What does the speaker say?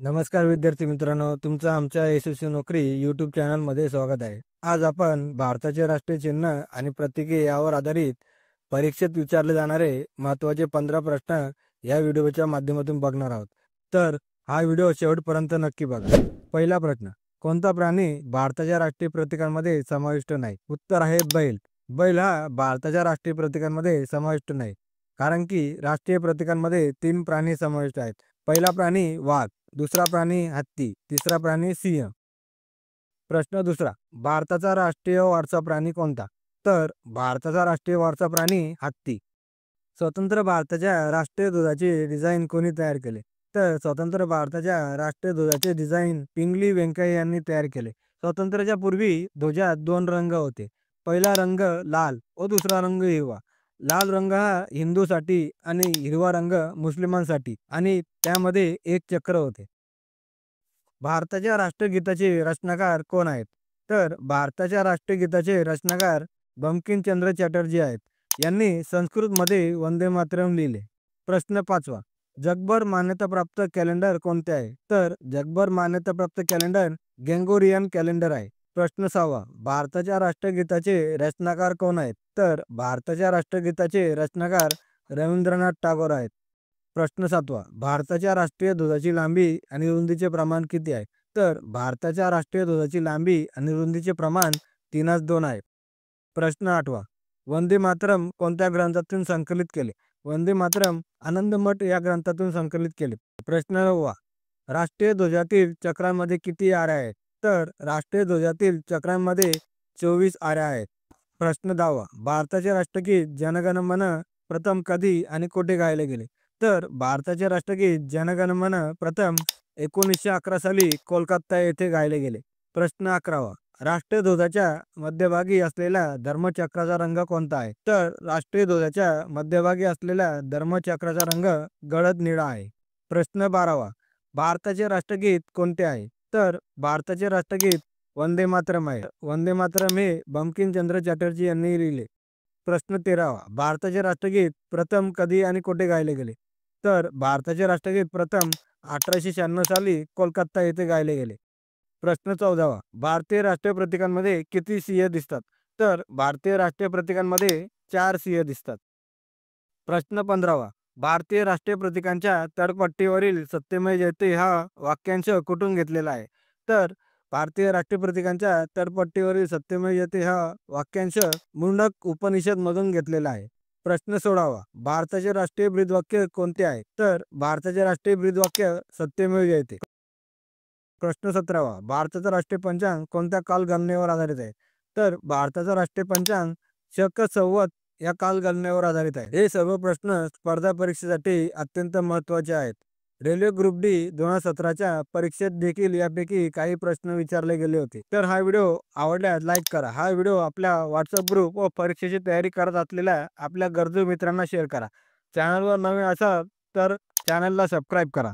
नमस्कार विद्यार्थी मित्रांनो, तुमचं आमच्या यशस्वी नोकरी यूट्यूब चॅनलमध्ये स्वागत आहे. आज आपण भारताचे राष्ट्रीय चिन्ह आणि प्रतीके यावर आधारित परीक्षेत विचारले जाणारे महत्त्वाचे 15 प्रश्न या व्हिडिओच्या माध्यमातून बघणार आहोत. तर हा व्हिडिओ शेवटपर्यंत नक्की बघा. पहिला प्रश्न, कोणता प्राणी भारताच्या राष्ट्रीय प्रतीकांमध्ये समाविष्ट नाही? उत्तर आहे बैल. बैल हा भारताच्या राष्ट्रीय प्रतीकांमध्ये समाविष्ट नाही, कारण की राष्ट्रीय प्रतीकांमध्ये 3 प्राणी समाविष्ट आहेत. पहिला प्राणी वाघ, दुसरा प्राणी हत्ती, तिसरा प्राणी सिंह. प्रश्न दुसरा, भारताचा राष्ट्रीय वारसा प्राणी कोणता? तर भारताचा राष्ट्रीय वारसा प्राणी हत्ती. स्वतंत्र भारताच्या राष्ट्रीय ध्वजाचे डिझाईन कोणी तयार केले? तर स्वतंत्र भारताच्या राष्ट्रीय ध्वजाचे डिझाईन पिंगली व्यंकय्या यांनी तयार केले. स्वातंत्र्याच्या पूर्वी ध्वजात 2 रंग होते. पहिला रंग लाल व दुसरा रंग हिरवा. लाल रंग हा हिंदूसाठी आणि हिरवा रंग मुस्लिमांसाठी आणि त्यामध्ये एक चक्र होते. भारताच्या राष्ट्रगीताचे रचनाकार कोण आहेत? तर भारताच्या राष्ट्रगीताचे रचनाकार बंकिमचंद्र चटर्जी आहेत. यांनी संस्कृतमध्ये वंदे मातरम लिहिले. प्रश्न 5वा, जगभर मान्यताप्राप्त कॅलेंडर कोणते आहे? तर जगभर मान्यताप्राप्त कॅलेंडर ग्रेगोरियन कॅलेंडर आहे. प्रश्न 6वा, भारताच्या राष्ट्रगीताचे रचनाकार कोण आहेत? तर भारताच्या राष्ट्रगीताचे रचनाकार रवींद्रनाथ टागोर आहेत. प्रश्न 7वा, भारताच्या राष्ट्रीय ध्वजाची लांबी आणि रुंदीचे प्रमाण किती आहे? तर भारताच्या राष्ट्रीय ध्वजाची लांबी आणि रुंदीचे प्रमाण 3:2 आहे. प्रश्न 8वा, वंदे मातरम कोणत्या ग्रंथातून संकलित केले? वंदे मातरम आनंदमठ या ग्रंथातून संकलित केले. प्रश्न 9वा, राष्ट्रीय ध्वजातील चक्रांमध्ये किती आऱ्या आहेत? तर राष्ट्रीय ध्वजातील चक्रांमध्ये 24 आऱ्या आहेत. प्रश्न 10वा, भारताचे राष्ट्रगीत जनगण मन प्रथम कधी आणि कुठे गायले गेले? तर भारताचे राष्ट्रगीत जनगण मन प्रथम 1911 साली कोलकाता येथे गायले गेले. प्रश्न 11वा, राष्ट्रीय ध्वजाच्या मध्यभागी असलेल्या धर्मचक्राचा रंग कोणता आहे? तर राष्ट्रीय ध्वजाच्या मध्यभागी असलेल्या धर्मचक्राचा रंग गडद निळा आहे. प्रश्न 12वा, भारताचे राष्ट्रगीत कोणते आहे? तर भारताचे राष्ट्रगीत वंदे मातरम आहे. वंदे मातरम हे बंकिमचंद्र चटर्जी यांनी लिहिले. प्रश्न 13वा, भारताचे राष्ट्रगीत प्रथम कधी आणि कुठे गायले गेले? तर भारताचे राष्ट्रगीत प्रथम 1896 साली कोलकाता येथे गायले गेले. प्रश्न 14वा, भारतीय राष्ट्रीय प्रतीकांमध्ये किती सिंह दिसतात? तर भारतीय राष्ट्रीय प्रतीकांमध्ये 4 सिंह दिसतात. प्रश्न 15वा, भारतीय राष्ट्रीय प्रतीकांच्या तळपट्टीवरील सत्यमेव जयते हा वाक्यांश कुठून घेतलेला आहे? तर भारतीय राष्ट्रीय प्रतीकांच्या तळपट्टीवरील सत्यमेव जयते हा वाक्यांश मुंडक उपनिषद मधून घेतलेला आहे. प्रश्न 16वा, भारताचे राष्ट्रीय ब्रीदवाक्य कोणते आहे? तर भारताचे राष्ट्रीय ब्रीदवाक्य सत्यमेव जयते. प्रश्न 17वा, भारताचा राष्ट्रीय पंचांग कोणत्या कालगणनेवर आधारित आहे? तर भारताचा राष्ट्रीय पंचांग शक संवत या कालगणनेवर आधारित आहे. हे सर्व प्रश्न स्पर्धा परीक्षेसाठी अत्यंत महत्त्वाचे आहेत. रेल्वे ग्रुप डी 2017च्या परीक्षेत देखील यापैकी काही प्रश्न विचारले गेले होते. तर हा व्हिडिओ आवडल्यास लाईक करा. हा व्हिडिओ आपल्या व्हॉट्सअप ग्रुप व परीक्षेची तयारी करत असलेल्या आपल्या गरजू मित्रांना शेअर करा. चॅनलवर नवीन असाल तर चॅनलला सबस्क्राईब करा.